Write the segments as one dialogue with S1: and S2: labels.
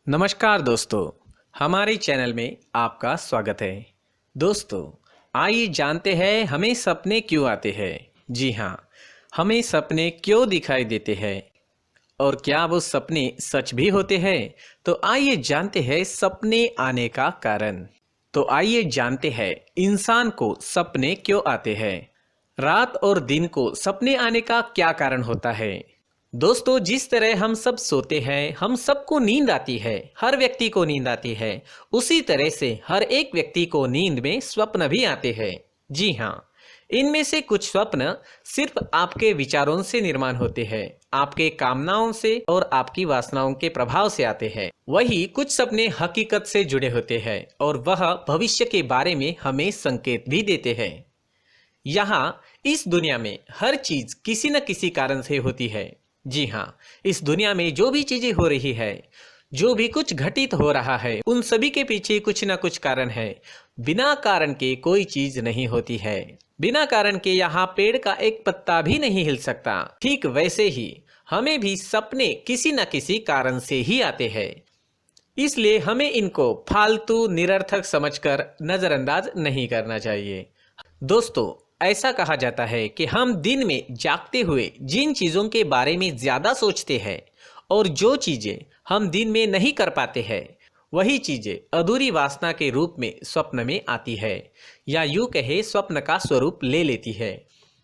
S1: नमस्कार दोस्तों, हमारे चैनल में आपका स्वागत है। दोस्तों, आइए जानते हैं हमें सपने क्यों आते हैं। जी हाँ, हमें सपने क्यों दिखाई देते हैं और क्या वो सपने सच भी होते हैं। तो आइए जानते हैं सपने आने का कारण। तो आइए जानते हैं इंसान को सपने क्यों आते हैं। रात और दिन को सपने आने का क्या कारण होता है। दोस्तों, जिस तरह हम सब सोते हैं, हम सबको नींद आती है, हर व्यक्ति को नींद आती है, उसी तरह से हर एक व्यक्ति को नींद में स्वप्न भी आते हैं। जी हाँ, इनमें से कुछ स्वप्न सिर्फ आपके विचारों से निर्माण होते हैं, आपके कामनाओं से और आपकी वासनाओं के प्रभाव से आते हैं। वही कुछ सपने हकीकत से जुड़े होते हैं और वह भविष्य के बारे में हमें संकेत भी देते हैं। यहाँ इस दुनिया में हर चीज किसी न किसी कारण से होती है। जी हाँ, इस दुनिया में जो भी चीजें हो रही है, जो भी कुछ घटित हो रहा है, उन सभी के पीछे कुछ न कुछ कारण है। बिना कारण के कोई चीज नहीं होती है। बिना कारण के यहाँ पेड़ का एक पत्ता भी नहीं हिल सकता। ठीक वैसे ही हमें भी सपने किसी न किसी कारण से ही आते हैं। इसलिए हमें इनको फालतू निरर्थक समझकर नजरअंदाज नहीं करना चाहिए। दोस्तों, ऐसा कहा जाता है कि हम दिन में जागते हुए जिन चीज़ों के बारे में ज़्यादा सोचते हैं और जो चीज़ें हम दिन में नहीं कर पाते हैं, वही चीज़ें अधूरी वासना के रूप में स्वप्न में आती है, या यूँ कहे स्वप्न का स्वरूप ले लेती है।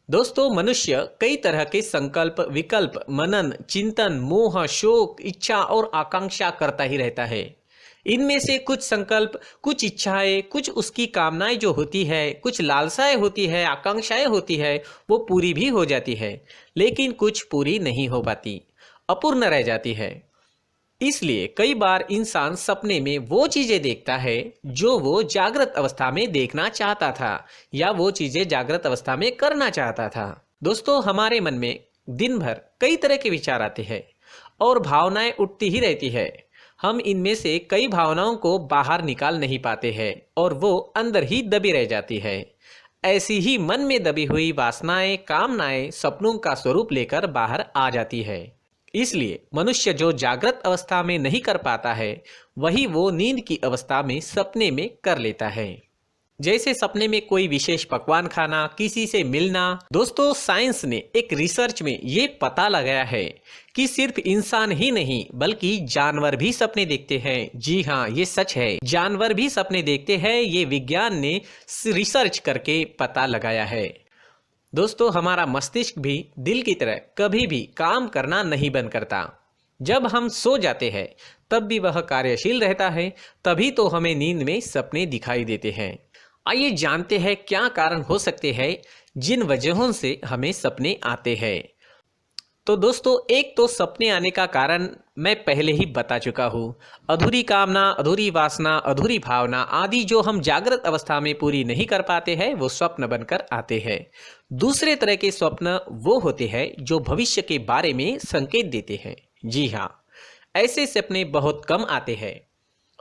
S1: दोस्तों, मनुष्य कई तरह के संकल्प, विकल्प, मनन, चिंतन, मोह, शोक, इच्छा और आकांक्षा करता ही रहता है। इनमें से कुछ संकल्प, कुछ इच्छाएं, कुछ उसकी कामनाएं जो होती है, कुछ लालसाएं होती है, आकांक्षाएं होती है, वो पूरी भी हो जाती है, लेकिन कुछ पूरी नहीं हो पाती, अपूर्ण रह जाती है। इसलिए कई बार इंसान सपने में वो चीजें देखता है जो वो जागृत अवस्था में देखना चाहता था, या वो चीजें जागृत अवस्था में करना चाहता था। दोस्तों, हमारे मन में दिन भर कई तरह के विचार आते हैं और भावनाएं उठती ही रहती है। हम इनमें से कई भावनाओं को बाहर निकाल नहीं पाते हैं और वो अंदर ही दबी रह जाती है। ऐसी ही मन में दबी हुई वासनाएं, कामनाएं सपनों का स्वरूप लेकर बाहर आ जाती है। इसलिए मनुष्य जो जागृत अवस्था में नहीं कर पाता है, वही वो नींद की अवस्था में सपने में कर लेता है। जैसे सपने में कोई विशेष पकवान खाना, किसी से मिलना। दोस्तों, साइंस ने एक रिसर्च में ये पता लगाया है कि सिर्फ इंसान ही नहीं बल्कि जानवर भी सपने देखते हैं। जी हाँ, ये सच है, जानवर भी सपने देखते हैं। ये विज्ञान ने रिसर्च करके पता लगाया है। दोस्तों, हमारा मस्तिष्क भी दिल की तरह कभी भी काम करना नहीं बंद करता। जब हम सो जाते हैं तब भी वह कार्यशील रहता है, तभी तो हमें नींद में सपने दिखाई देते हैं। आइए जानते हैं क्या कारण हो सकते हैं जिन वजहों से हमें सपने आते हैं। तो दोस्तों, एक तो सपने आने का कारण मैं पहले ही बता चुका हूँ। अधूरी कामना, अधूरी वासना, अधूरी भावना आदि जो हम जागृत अवस्था में पूरी नहीं कर पाते हैं, वो स्वप्न बनकर आते हैं। दूसरे तरह के स्वप्न वो होते हैं जो भविष्य के बारे में संकेत देते हैं। जी हाँ, ऐसे सपने बहुत कम आते हैं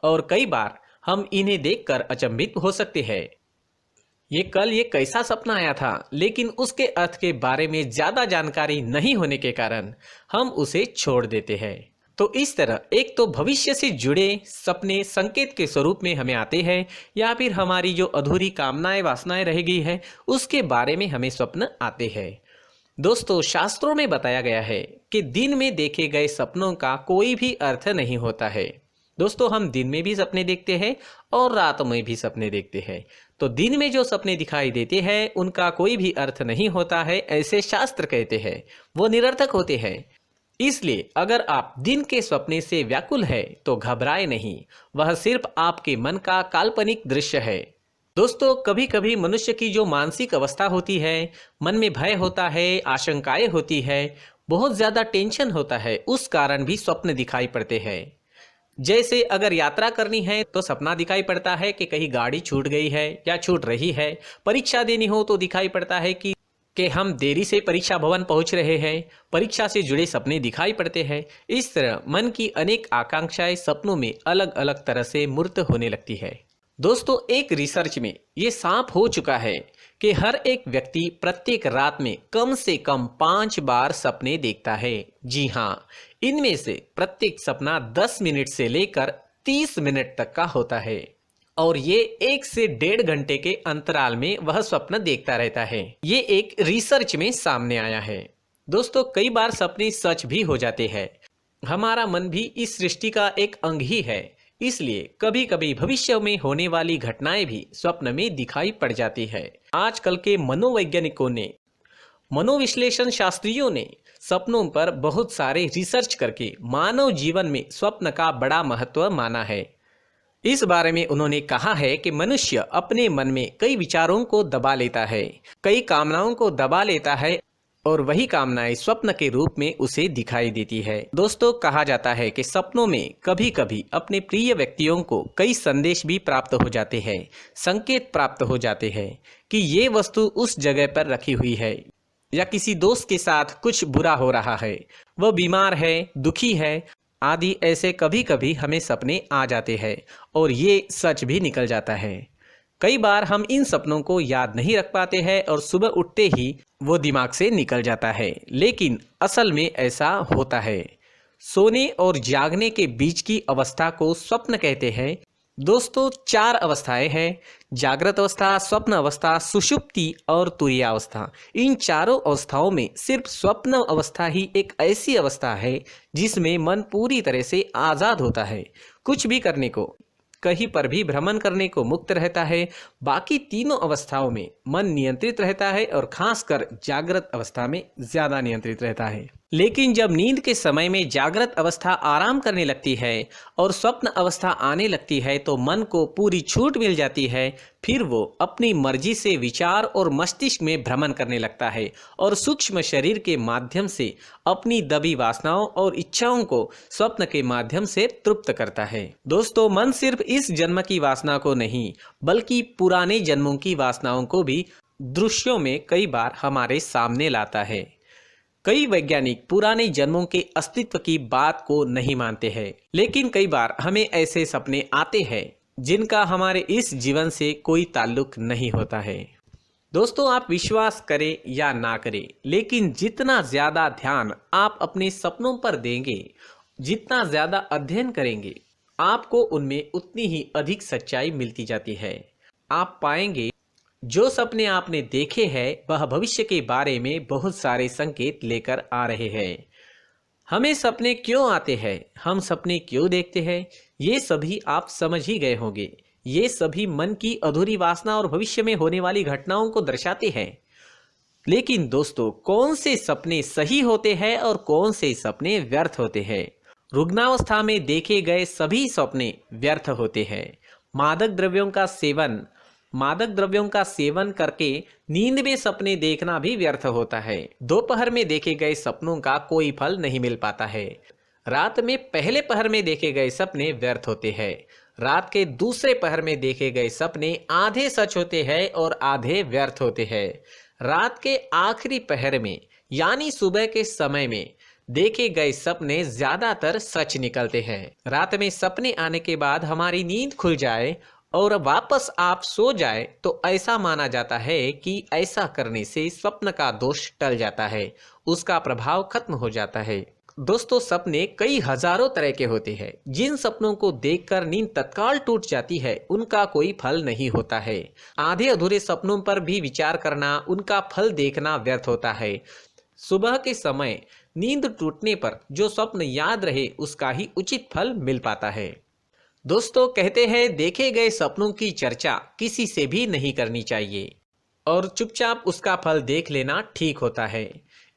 S1: और कई बार हम इन्हें देखकर अचंभित हो सकते हैं। ये कैसा सपना आया था, लेकिन उसके अर्थ के बारे में ज्यादा जानकारी नहीं होने के कारण हम उसे छोड़ देते हैं। तो इस तरह एक तो भविष्य से जुड़े सपने संकेत के स्वरूप में हमें आते हैं, या फिर हमारी जो अधूरी कामनाएं, वासनाएं रह गई है, उसके बारे में हमें स्वप्न आते हैं। दोस्तों, शास्त्रों में बताया गया है कि दिन में देखे गए सपनों का कोई भी अर्थ नहीं होता है। दोस्तों, हम दिन में भी सपने देखते हैं और रात में भी सपने देखते हैं। तो दिन में जो सपने दिखाई देते हैं उनका कोई भी अर्थ नहीं होता है, ऐसे शास्त्र कहते हैं, वो निरर्थक होते हैं। इसलिए अगर आप दिन के सपने से व्याकुल है तो घबराए नहीं, वह सिर्फ आपके मन का काल्पनिक दृश्य है। दोस्तों, कभी कभी मनुष्य की जो मानसिक अवस्था होती है, मन में भय होता है, आशंकाएं होती है, बहुत ज्यादा टेंशन होता है, उस कारण भी स्वप्न दिखाई पड़ते हैं। जैसे अगर यात्रा करनी है तो सपना दिखाई पड़ता है कि कहीं गाड़ी छूट गई है या छूट रही है। परीक्षा देनी हो तो दिखाई पड़ता है कि हम देरी से परीक्षा भवन पहुंच रहे हैं। परीक्षा से जुड़े सपने दिखाई पड़ते हैं। इस तरह मन की अनेक आकांक्षाएं सपनों में अलग अलग तरह से मूर्त होने लगती है। दोस्तों, एक रिसर्च में ये साफ हो चुका है कि हर एक व्यक्ति प्रत्येक रात में कम से कम 5 बार सपने देखता है। जी हाँ, इनमें से प्रत्येक सपना 10 मिनट से लेकर 30 मिनट तक का होता है और ये 1 से 1.5 घंटे के अंतराल में वह स्वप्न देखता रहता है। ये एक रिसर्च में सामने आया है। दोस्तों, कई बार सपने सच भी हो जाते हैं। हमारा मन भी इस सृष्टि का एक अंग ही है, इसलिए कभी कभी भविष्य में होने वाली घटनाएं भी स्वप्न में दिखाई पड़ जाती है। आजकल के मनोवैज्ञानिकों ने, मनोविश्लेषण शास्त्रियों ने सपनों पर बहुत सारे रिसर्च करके मानव जीवन में स्वप्न का बड़ा महत्व माना है। इस बारे में उन्होंने कहा है कि मनुष्य अपने मन में कई विचारों को दबा लेता है, कई कामनाओं को दबा लेता है और वही कामनाएं स्वप्न के रूप में उसे दिखाई देती है। दोस्तों, कहा जाता है कि सपनों में कभी कभी अपने प्रिय व्यक्तियों को कई संदेश भी प्राप्त हो जाते हैं, संकेत प्राप्त हो जाते हैं कि ये वस्तु उस जगह पर रखी हुई है, या किसी दोस्त के साथ कुछ बुरा हो रहा है, वह बीमार है, दुखी है आदि। ऐसे कभी कभी हमें सपने आ जाते हैं और ये सच भी निकल जाता है। कई बार हम इन सपनों को याद नहीं रख पाते हैं और सुबह उठते ही वो दिमाग से निकल जाता है, लेकिन असल में ऐसा होता है। सोने और जागने के बीच की अवस्था को स्वप्न कहते हैं। दोस्तों, 4 अवस्थाएं हैं: जागृत अवस्था, स्वप्न अवस्था, सुषुप्ति और तुरीयावस्था। इन चारों अवस्थाओं में सिर्फ स्वप्न अवस्था ही एक ऐसी अवस्था है जिसमें मन पूरी तरह से आज़ाद होता है, कुछ भी करने को, कहीं पर भी भ्रमण करने को मुक्त रहता है। बाकी तीनों अवस्थाओं में मन नियंत्रित रहता है और खासकर जागृत अवस्था में ज्यादा नियंत्रित रहता है। लेकिन जब नींद के समय में जागृत अवस्था आराम करने लगती है और स्वप्न अवस्था आने लगती है तो मन को पूरी छूट मिल जाती है। फिर वो अपनी मर्जी से विचार और मस्तिष्क में भ्रमण करने लगता है और सूक्ष्म शरीर के माध्यम से अपनी दबी वासनाओं और इच्छाओं को स्वप्न के माध्यम से तृप्त करता है। दोस्तों, मन सिर्फ इस जन्म की वासना को नहीं बल्कि पुराने जन्मों की वासनाओं को भी दृश्यों में कई बार हमारे सामने लाता है। कई वैज्ञानिक पुराने जन्मों के अस्तित्व की बात को नहीं मानते हैं, लेकिन कई बार हमें ऐसे सपने आते हैं जिनका हमारे इस जीवन से कोई ताल्लुक नहीं होता है। दोस्तों, आप विश्वास करें या ना करें, लेकिन जितना ज्यादा ध्यान आप अपने सपनों पर देंगे, जितना ज्यादा अध्ययन करेंगे, आपको उनमें उतनी ही अधिक सच्चाई मिलती जाती है। आप पाएंगे जो सपने आपने देखे हैं वह भविष्य के बारे में बहुत सारे संकेत लेकर आ रहे हैं। हमें सपने क्यों आते हैं, हम सपने क्यों देखते हैं, ये सभी आप समझ ही गए होंगे। ये सभी मन की अधूरी वासना और भविष्य में होने वाली घटनाओं को दर्शाते हैं। लेकिन दोस्तों, कौन से सपने सही होते हैं और कौन से सपने व्यर्थ होते हैं? रुग्णावस्था में देखे गए सभी सपने व्यर्थ होते हैं। मादक द्रव्यों का सेवन करके नींद में सपने देखना भी व्यर्थ होता है। दोपहर में देखे गए सपनों का कोई फल नहीं मिल पाता है। रात में पहले पहर में देखे गए सपने व्यर्थ होते हैं। रात के दूसरे पहर में देखे गए सपने आधे सच होते हैं और आधे व्यर्थ होते हैं। रात के आखिरी पहर में यानी सुबह के समय में देखे गए सपने ज्यादातर सच निकलते हैं। रात में सपने आने के बाद हमारी नींद खुल जाए और वापस आप सो जाए तो ऐसा माना जाता है कि ऐसा करने से स्वप्न का दोष टल जाता है, उसका प्रभाव खत्म हो जाता है। दोस्तों, सपने कई हजारों तरह के होते हैं। जिन सपनों को देखकर नींद तत्काल टूट जाती है उनका कोई फल नहीं होता है। आधे अधूरे सपनों पर भी विचार करना, उनका फल देखना व्यर्थ होता है। सुबह के समय नींद टूटने पर जो स्वप्न याद रहे उसका ही उचित फल मिल पाता है। दोस्तों, कहते हैं देखे गए सपनों की चर्चा किसी से भी नहीं करनी चाहिए और चुपचाप उसका फल देख लेना ठीक होता है।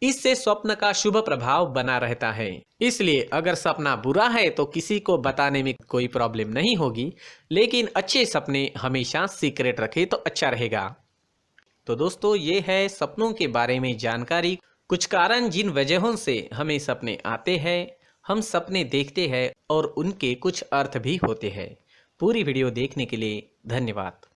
S1: इससे स्वप्न का शुभ प्रभाव बना रहता है। इसलिए अगर सपना बुरा है तो किसी को बताने में कोई प्रॉब्लम नहीं होगी, लेकिन अच्छे सपने हमेशा सीक्रेट रखे तो अच्छा रहेगा। तो दोस्तों, ये है सपनों के बारे में जानकारी, कुछ कारण जिन वजहों से हमें सपने आते हैं, हम सपने देखते हैं और उनके कुछ अर्थ भी होते हैं। पूरी वीडियो देखने के लिए धन्यवाद।